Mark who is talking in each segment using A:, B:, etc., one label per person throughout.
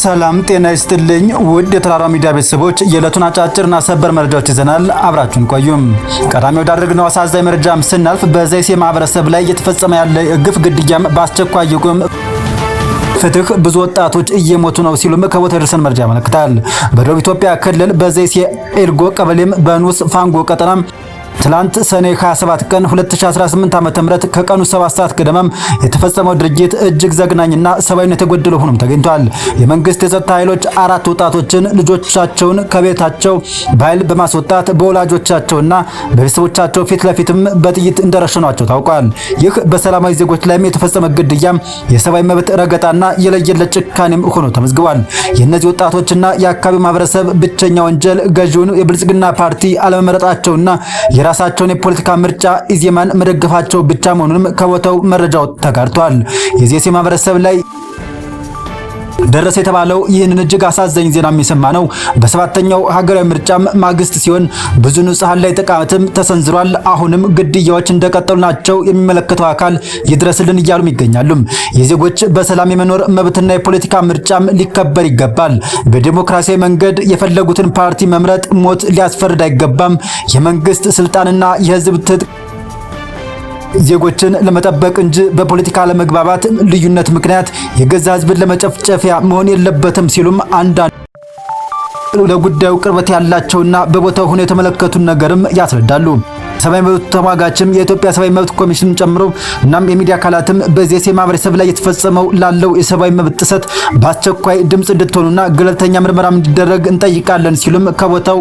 A: ሰላም ጤና ይስጥልኝ ውድ የተራራ ሚዲያ ቤተሰቦች የዕለቱን አጫጭርና ሰበር መረጃዎች ይዘናል። አብራችሁን ቆዩም። ቀዳሚ ወዳደረግነው አሳዛኝ መረጃም ስናልፍ በዘይሴ ማህበረሰብ ላይ እየተፈጸመ ያለ ግፍ ግድያም በአስቸኳይ ይቁም፣ ፍትህ፣ ብዙ ወጣቶች እየሞቱ ነው ሲሉም ከቦታው የደረሰን መረጃ ያመለክታል። በደቡብ ኢትዮጵያ ክልል በዘይሴ ኤልጎ ቀበሌም በኑስ ፋንጎ ቀጠናም ትላንት ሰኔ 27 ቀን 2018 ዓ.ም ከቀኑ 7 ሰዓት ገደማም የተፈጸመው ድርጊት እጅግ ዘግናኝና ሰብአዊነት የተጎደለው ሆኖም ተገኝቷል። የመንግስት የጸጥታ ኃይሎች 4 ወጣቶችን ልጆቻቸውን ከቤታቸው በኃይል በማስወጣት በወላጆቻቸውና በቤተሰቦቻቸው ፊት ለፊትም በጥይት እንደረሸኗቸው ታውቋል። ይህ በሰላማዊ ዜጎች ላይም የተፈጸመ ግድያም የሰብአዊ መብት ረገጣና የለየለት ጭካኔም ሆኖ ተመዝግቧል። የእነዚህ ወጣቶችና የአካባቢው ማህበረሰብ ብቸኛ ወንጀል ገዢውን የብልጽግና ፓርቲ አለመመረጣቸውና የራሳቸውን የፖለቲካ ምርጫ ኢዜማን መደገፋቸው ብቻ መሆኑንም ከቦታው መረጃው ተጋርቷል። የዘይሴ ማህበረሰብ ላይ ደረሰ የተባለው ይህንን እጅግ አሳዛኝ ዜና የሚሰማ ነው በሰባተኛው ሀገራዊ ምርጫም ማግስት ሲሆን ብዙ ንጹሃን ላይ ጥቃትም ተሰንዝሯል። አሁንም ግድያዎች እንደቀጠሉ ናቸው። የሚመለከተው አካል ይድረስልን እያሉም ይገኛሉ። የዜጎች በሰላም የመኖር መብትና የፖለቲካ ምርጫም ሊከበር ይገባል። በዲሞክራሲያዊ መንገድ የፈለጉትን ፓርቲ መምረጥ ሞት ሊያስፈርድ አይገባም። የመንግስት ስልጣንና የህዝብ ትጥቅ ዜጎችን ለመጠበቅ እንጂ በፖለቲካ ለመግባባት ልዩነት ምክንያት የገዛ ህዝብን ለመጨፍጨፊያ መሆን የለበትም ሲሉም አንዳንድ ለጉዳዩ ቅርበት ያላቸውና በቦታው ሆነው የተመለከቱን ነገርም ያስረዳሉ። ሰብአዊ መብት ተሟጋችም የኢትዮጵያ ሰብአዊ መብት ኮሚሽን ጨምሮ እናም የሚዲያ አካላትም በዘይሴ ማህበረሰብ ላይ የተፈጸመው ላለው የሰብአዊ መብት ጥሰት በአስቸኳይ ድምጽ እንድትሆኑና ገለልተኛ ምርመራም እንዲደረግ እንጠይቃለን ሲሉም ከቦታው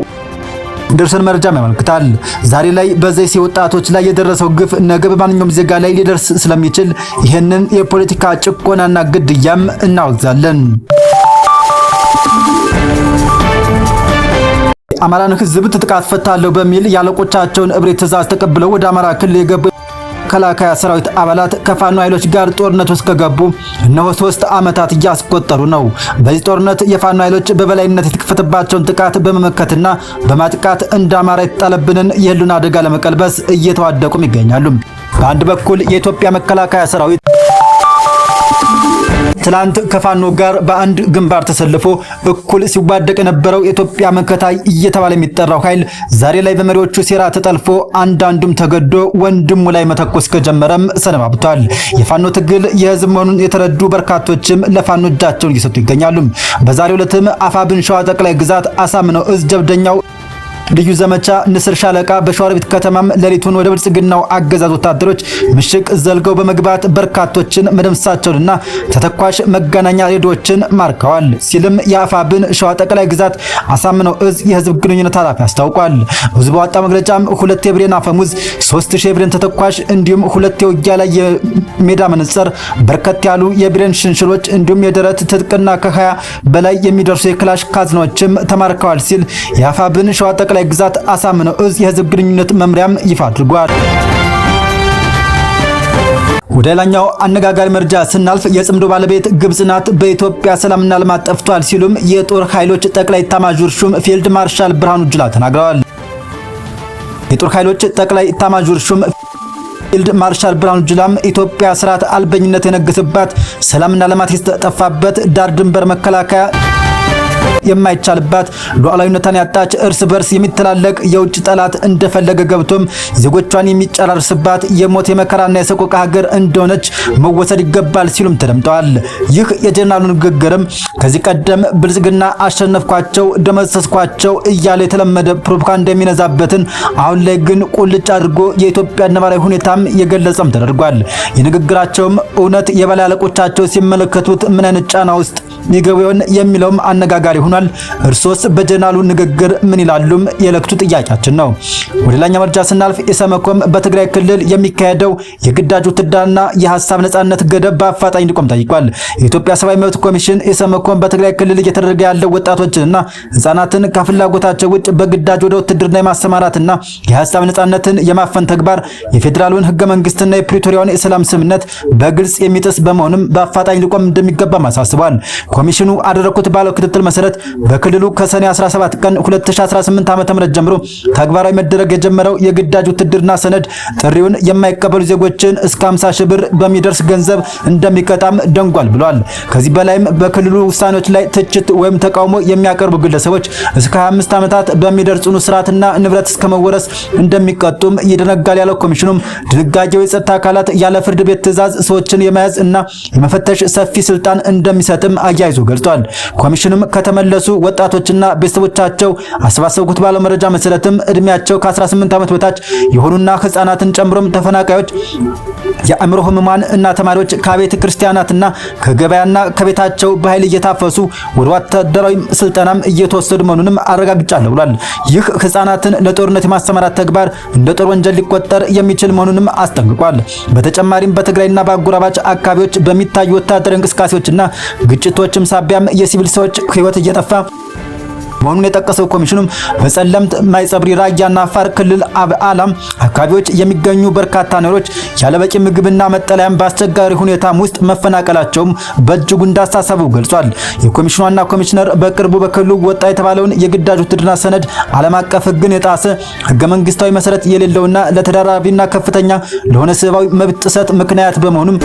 A: ደርሰን መረጃም ያመለክታል። ዛሬ ላይ በዘይሴ ወጣቶች ላይ የደረሰው ግፍ ነገ በማንኛውም ዜጋ ላይ ሊደርስ ስለሚችል ይህንን የፖለቲካ ጭቆናና ግድያም እናወግዛለን። አማራን ህዝብ ትጥቅ አስፈታለሁ በሚል ያለቆቻቸውን እብሪት ትዕዛዝ ተቀብለው ወደ አማራ ክልል የገቡ መከላከያ ሰራዊት አባላት ከፋኖ ኃይሎች ጋር ጦርነት ውስጥ ከገቡ እነሆ 3 ዓመታት እያስቆጠሩ ነው። በዚህ ጦርነት የፋኖ ኃይሎች በበላይነት የተከፈተባቸውን ጥቃት በመመከትና በማጥቃት እንደ አማራ የተጣለብንን የህልውና አደጋ ለመቀልበስ እየተዋደቁም ይገኛሉ። በአንድ በኩል የኢትዮጵያ መከላከያ ሰራዊት ትላንት ከፋኖ ጋር በአንድ ግንባር ተሰልፎ እኩል ሲዋደቅ የነበረው የኢትዮጵያ መከታይ እየተባለ የሚጠራው ኃይል ዛሬ ላይ በመሪዎቹ ሴራ ተጠልፎ አንዳንዱም ተገዶ ወንድሙ ላይ መተኮስ ከጀመረም ሰነባብቷል። የፋኖ ትግል የህዝብ መሆኑን የተረዱ በርካቶችም ለፋኖ እጃቸውን እየሰጡ ይገኛሉ። በዛሬው ዕለትም አፋብን ሸዋ ጠቅላይ ግዛት አሳምነው እዝ ጀብደኛው ልዩ ዘመቻ ንስር ሻለቃ በሸዋሮቢት ከተማም ሌሊቱን ወደ ብልጽግናው አገዛዝ ወታደሮች ምሽግ ዘልገው በመግባት በርካቶችን መደምሰሳቸውንና ተተኳሽ መገናኛ ሬዲዮችን ማርከዋል ሲልም የአፋብን ሸዋ ጠቅላይ ግዛት አሳምነው እዝ የህዝብ ግንኙነት ኃላፊ አስታውቋል። ህዝቡ ባወጣው መግለጫም 2 የብሬን አፈሙዝ፣ 3000 የብሬን ተተኳሽ እንዲሁም 2 የውጊያ ላይ የሜዳ መነጽር፣ በርከት ያሉ የብሬን ሽንሽሎች እንዲሁም የደረት ትጥቅና ከ20 በላይ የሚደርሱ የክላሽ ካዝናዎችም ተማርከዋል ሲል የአፋብን ሸዋ ጠቅላይ ግዛት አሳምነው እዝ የህዝብ ግንኙነት መምሪያም ይፋ አድርጓል። ወደ ሌላኛው አነጋጋሪ መረጃ ስናልፍ የጽምዶ ባለቤት ግብጽ ናት፣ በኢትዮጵያ ሰላምና ልማት ጠፍቷል ሲሉም የጦር ኃይሎች ጠቅላይ ኤታማዦር ሹም ፊልድ ማርሻል ብርሃኑ ጁላ ተናግረዋል። የጦር ኃይሎች ጠቅላይ ኤታማዦር ሹም ፊልድ ማርሻል ብርሃኑ ጁላም ኢትዮጵያ ስርዓት አልበኝነት የነገሰባት ሰላምና ልማት የተጠፋበት ዳር ድንበር መከላከያ የማይቻልባት ሉዓላዊነቷን ያጣች እርስ በርስ የሚተላለቅ የውጭ ጠላት እንደፈለገ ገብቶም ዜጎቿን የሚጨራርስባት የሞት የመከራና የሰቆቃ ሀገር እንደሆነች መወሰድ ይገባል ሲሉም ተደምጠዋል። ይህ የጀነራሉ ንግግርም ከዚህ ቀደም ብልጽግና አሸነፍኳቸው፣ ደመሰስኳቸው እያለ የተለመደ ፕሮፓጋንዳ የሚነዛበትን አሁን ላይ ግን ቁልጭ አድርጎ የኢትዮጵያ ነባራዊ ሁኔታም የገለጸም ተደርጓል። የንግግራቸውም እውነት የበላይ አለቆቻቸው ሲመለከቱት ምን አይነት ጫና ውስጥ ይገቡ ይሆን የሚለውም አነጋጋሪ ሆኗል። እርሶስ በጀነራሉ ንግግር ምን ይላሉም የለክቱ ጥያቄያችን ነው። ወደ ሌላኛው መረጃ ስናልፍ ኢሰመኮም በትግራይ ክልል የሚካሄደው የግዳጅ ውትድርና የሐሳብ ነጻነት ገደብ በአፋጣኝ እንዲቆም ጠይቋል። የኢትዮጵያ ሰብአዊ መብት ኮሚሽን ኢሰመኮም በትግራይ ክልል እየተደረገ ያለው ወጣቶችንና ህፃናትን ከፍላጎታቸው ውጭ በግዳጅ ወደ ውትድርና የማሰማራትና የሐሳብ ነጻነትን የማፈን ተግባር የፌዴራሉን ህገ መንግስትና የፕሪቶሪያውን የሰላም ስምምነት በግልጽ የሚጥስ በመሆኑም በአፋጣኝ ሊቆም እንደሚገባ አሳስቧል። ኮሚሽኑ አደረኩት ባለው ክትትል መሰረት በክልሉ ከሰኔ 17 ቀን 2018 ዓ.ም ጀምሮ ተግባራዊ መደረግ የጀመረው የግዳጅ ውትድርና ሰነድ ጥሪውን የማይቀበሉ ዜጎችን እስከ 50 ሺህ ብር በሚደርስ ገንዘብ እንደሚቀጣም ደንጓል ብሏል። ከዚህ በላይም በክልሉ ውሳኔዎች ላይ ትችት ወይም ተቃውሞ የሚያቀርቡ ግለሰቦች እስከ 25 ዓመታት በሚደርስ ጽኑ እስራትና ንብረት እስከ መወረስ እንደሚቀጡም ይደነጋል ያለው ኮሚሽኑም ድንጋጌው የጸጥታ አካላት ያለ ፍርድ ቤት ትዕዛዝ ሰዎችን የመያዝ እና የመፈተሽ ሰፊ ስልጣን እንደሚሰጥም አያይዞ ገልጿል። ኮሚሽኑም ከተመለሱ ወጣቶችና ቤተሰቦቻቸው አሰባሰብኩት ባለው መረጃ መሰረትም እድሜያቸው ከ18 ዓመት በታች የሆኑና ህፃናትን ጨምሮም ተፈናቃዮች፣ የአእምሮ ህሙማን እና ተማሪዎች ከቤተ ክርስቲያናትና ከገበያና ከቤታቸው በኃይል እየታፈሱ ወደ ወታደራዊ ስልጠናም እየተወሰዱ መሆኑንም አረጋግጫለሁ ብሏል። ይህ ህፃናትን ለጦርነት የማሰማራት ተግባር እንደ ጦር ወንጀል ሊቆጠር የሚችል መሆኑንም አስጠንቅቋል። በተጨማሪም በትግራይና በአጎራባች አካባቢዎች በሚታዩ ወታደራዊ እንቅስቃሴዎችና ግጭቶችም ሳቢያም የሲቪል ሰዎች ህይወት እየጠፋ መሆኑን የጠቀሰው ኮሚሽኑም በጸለምት፣ ማይጸብሪ፣ ራያና አፋር ክልል አብዓላም አካባቢዎች የሚገኙ በርካታ ነዋሪዎች ያለበቂ ምግብና መጠለያም በአስቸጋሪ ሁኔታም ውስጥ መፈናቀላቸውም በእጅጉ እንዳሳሰቡ ገልጿል። የኮሚሽኑ ዋና ኮሚሽነር በቅርቡ በክልሉ ወጣ የተባለውን የግዳጅ ውትድርና ሰነድ ዓለም አቀፍ ህግን የጣሰ ህገ መንግስታዊ መሰረት የሌለውና ለተደራራቢና ከፍተኛ ለሆነ ሰብአዊ መብት ጥሰት ምክንያት በመሆኑም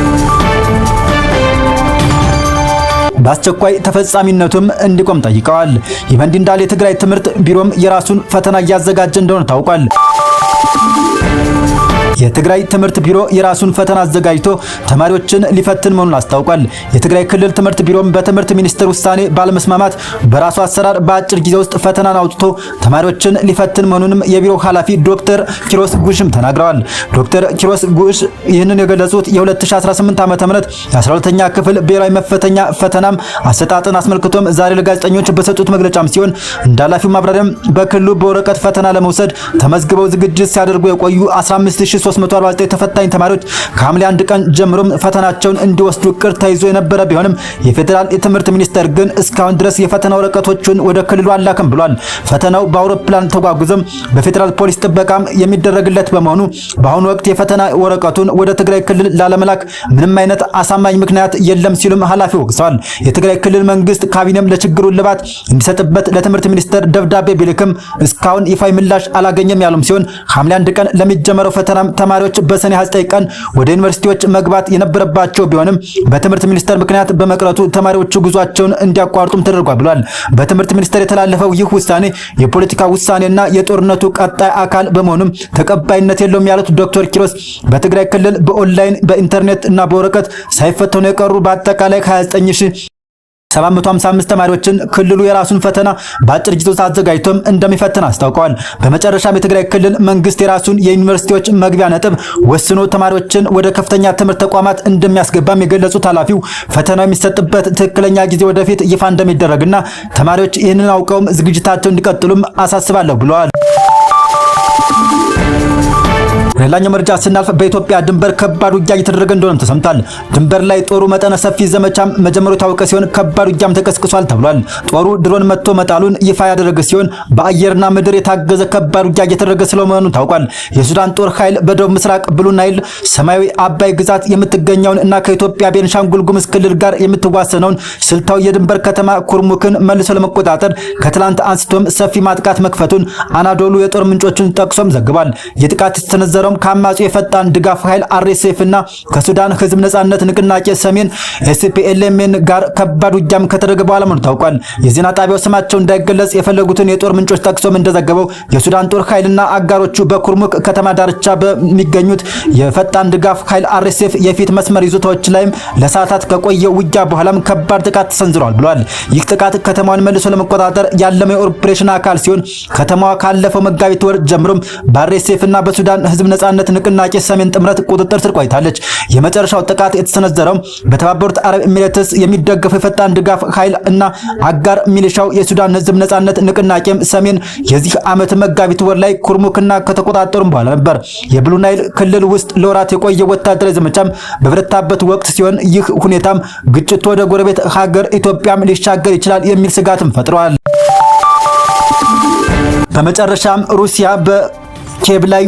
A: በአስቸኳይ ተፈጻሚነቱም እንዲቆም ጠይቀዋል። ይህ በእንዲህ እንዳለ የትግራይ ትምህርት ቢሮም የራሱን ፈተና እያዘጋጀ እንደሆነ ታውቋል። የትግራይ ትምህርት ቢሮ የራሱን ፈተና አዘጋጅቶ ተማሪዎችን ሊፈትን መሆኑን አስታውቋል። የትግራይ ክልል ትምህርት ቢሮም በትምህርት ሚኒስቴር ውሳኔ ባለመስማማት በራሱ አሰራር በአጭር ጊዜ ውስጥ ፈተናን አውጥቶ ተማሪዎችን ሊፈትን መሆኑንም የቢሮው ኃላፊ ዶክተር ኪሮስ ጉሽም ተናግረዋል። ዶክተር ኪሮስ ጉሽ ይህንን የገለጹት የ2018 ዓ.ም የ12ኛ ክፍል ብሔራዊ መፈተኛ ፈተናም አሰጣጥን አስመልክቶም ዛሬ ለጋዜጠኞች በሰጡት መግለጫም ሲሆን እንደ ኃላፊው ማብራሪያም በክልሉ በወረቀት ፈተና ለመውሰድ ተመዝግበው ዝግጅት ሲያደርጉ የቆዩ 15349 ተፈታኝ ተማሪዎች ከሐምሌ 1 ቀን ጀምሮም ፈተናቸውን እንዲወስዱ እቅድ ተይዞ የነበረ ቢሆንም የፌዴራል የትምህርት ሚኒስቴር ግን እስካሁን ድረስ የፈተና ወረቀቶችን ወደ ክልሉ አላከም ብሏል። ፈተናው በአውሮፕላን ተጓጉዘም በፌዴራል ፖሊስ ጥበቃም የሚደረግለት በመሆኑ በአሁኑ ወቅት የፈተና ወረቀቱን ወደ ትግራይ ክልል ላለመላክ ምንም አይነት አሳማኝ ምክንያት የለም ሲሉም ኃላፊው ወቅሰዋል። የትግራይ ክልል መንግስት ካቢኔም ለችግሩ ልባት እንዲሰጥበት ለትምህርት ሚኒስቴር ደብዳቤ ቢልክም እስካሁን ይፋዊ ምላሽ አላገኘም ያሉም ሲሆን ሐምሌ 1 ቀን ለሚጀመረው ፈተና ተማሪዎች በሰኔ 29 ቀን ወደ ዩኒቨርሲቲዎች መግባት የነበረባቸው ቢሆንም በትምህርት ሚኒስቴር ምክንያት በመቅረቱ ተማሪዎቹ ጉዟቸውን እንዲያቋርጡም ተደርጓል ብሏል። በትምህርት ሚኒስቴር የተላለፈው ይህ ውሳኔ የፖለቲካ ውሳኔና የጦርነቱ ቀጣይ አካል በመሆኑም ተቀባይነት የለውም ያሉት ዶክተር ኪሮስ በትግራይ ክልል በኦንላይን በኢንተርኔት እና በወረቀት ሳይፈተኑ የቀሩ በአጠቃላይ 29755 ተማሪዎችን ክልሉ የራሱን ፈተና በአጭር ጊዜ ውስጥ አዘጋጅቶም እንደሚፈትን አስታውቀዋል። በመጨረሻም የትግራይ ክልል መንግስት የራሱን የዩኒቨርሲቲዎች መግቢያ ነጥብ ወስኖ ተማሪዎችን ወደ ከፍተኛ ትምህርት ተቋማት እንደሚያስገባም የገለጹት ኃላፊው ፈተናው የሚሰጥበት ትክክለኛ ጊዜ ወደፊት ይፋ እንደሚደረግና ተማሪዎች ይህንን አውቀውም ዝግጅታቸውን እንዲቀጥሉም አሳስባለሁ ብለዋል። ሌላኛው መረጃ ስናልፍ በኢትዮጵያ ድንበር ከባድ ውጊያ እየተደረገ እንደሆነ ተሰምቷል። ድንበር ላይ ጦሩ መጠነ ሰፊ ዘመቻም መጀመሩ የታወቀ ሲሆን ከባድ ውጊያም ተቀስቅሷል ተብሏል። ጦሩ ድሮን መጥቶ መጣሉን ይፋ ያደረገ ሲሆን በአየርና ምድር የታገዘ ከባድ ውጊያ እየተደረገ ስለመሆኑ ታውቋል። የሱዳን ጦር ኃይል በደቡብ ምስራቅ ብሉ ናይል ሰማያዊ አባይ ግዛት የምትገኘውን እና ከኢትዮጵያ ቤንሻንጉል ጉሙዝ ክልል ጋር የምትዋሰነውን ስልታዊ የድንበር ከተማ ኩርሙክን መልሶ ለመቆጣጠር ከትላንት አንስቶም ሰፊ ማጥቃት መክፈቱን አናዶሉ የጦር ምንጮችን ጠቅሶም ዘግቧል። የጥቃት የተሰነዘረው ከአማጺው የፈጣን ድጋፍ ኃይል አርኤስኤፍ እና ከሱዳን ህዝብ ነጻነት ንቅናቄ ሰሜን ኤስፒኤልኤም ጋር ከባድ ውጊያም ከተደረገ በኋላ መሆኑ ታውቋል። የዜና ጣቢያው ስማቸው እንዳይገለጽ የፈለጉትን የጦር ምንጮች ጠቅሶም እንደዘገበው የሱዳን ጦር ኃይልና አጋሮቹ በኩርሙክ ከተማ ዳርቻ በሚገኙት የፈጣን ድጋፍ ኃይል አርኤስኤፍ የፊት መስመር ይዞታዎች ላይም ለሰዓታት ከቆየው ውጊያ በኋላም ከባድ ጥቃት ተሰንዝሯል ብሏል። ይህ ጥቃት ከተማዋን መልሶ ለመቆጣጠር ያለመ የኦፕሬሽን አካል ሲሆን ከተማዋ ካለፈው መጋቢት ወር ጀምሮም በአርኤስኤፍ እና በሱዳን ህዝብ ነጻነት ንቅናቄ ሰሜን ጥምረት ቁጥጥር ስር ቆይታለች። የመጨረሻው ጥቃት የተሰነዘረው በተባበሩት አረብ ኤሚሬትስ የሚደገፈው የፈጣን ድጋፍ ኃይል እና አጋር ሚሊሻው የሱዳን ህዝብ ነጻነት ንቅናቄም ሰሜን የዚህ ዓመት መጋቢት ወር ላይ ኩርሙክና ከተቆጣጠሩ በኋላ ነበር። የብሉ ናይል ክልል ውስጥ ለወራት የቆየ ወታደራዊ ዘመቻም በበረታበት ወቅት ሲሆን ይህ ሁኔታም ግጭቱ ወደ ጎረቤት ሀገር ኢትዮጵያም ሊሻገር ይችላል የሚል ስጋትም ፈጥሯል። በመጨረሻም ሩሲያ በኬብ ላይ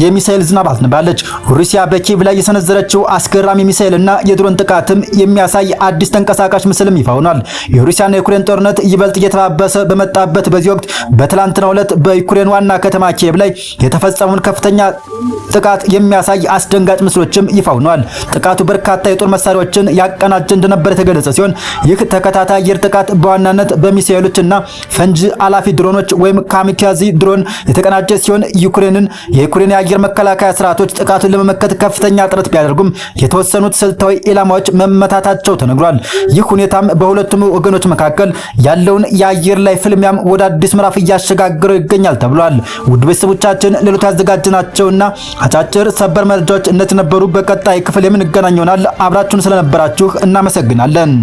A: የሚሳኤል ዝናብ አዝንባለች። ሩሲያ በኪየቭ ላይ የሰነዘረችው አስገራሚ ሚሳኤልና የድሮን ጥቃትም የሚያሳይ አዲስ ተንቀሳቃሽ ምስልም ይፋ ሆኗል። የሩሲያና የዩክሬን ጦርነት ይበልጥ እየተባባሰ በመጣበት በዚህ ወቅት በትላንትናው ዕለት በዩክሬን ዋና ከተማ ኪየቭ ላይ የተፈጸመውን ከፍተኛ ጥቃት የሚያሳይ አስደንጋጭ ምስሎችም ይፋ ሆኗል። ጥቃቱ በርካታ የጦር መሳሪያዎችን ያቀናጀ እንደነበር የተገለጸ ሲሆን ይህ ተከታታይ አየር ጥቃት በዋናነት በሚሳኤሎችና ፈንጂ አላፊ ድሮኖች ወይም ካሚካዚ ድሮን የተቀናጀ ሲሆን የዩክሬን የአየር መከላከያ ስርዓቶች ጥቃቱን ለመመከት ከፍተኛ ጥረት ቢያደርጉም የተወሰኑት ስልታዊ ኢላማዎች መመታታቸው ተነግሯል። ይህ ሁኔታም በሁለቱም ወገኖች መካከል ያለውን የአየር ላይ ፍልሚያም ወደ አዲስ ምዕራፍ እያሸጋገረው ይገኛል ተብሏል። ውድ ቤተሰቦቻችን ሌሎች ያዘጋጅናቸውና አጫጭር ሰበር መረጃዎች እንደነበሩ በቀጣይ ክፍል የምንገናኝ ይሆናል። አብራችሁን ስለነበራችሁ እናመሰግናለን።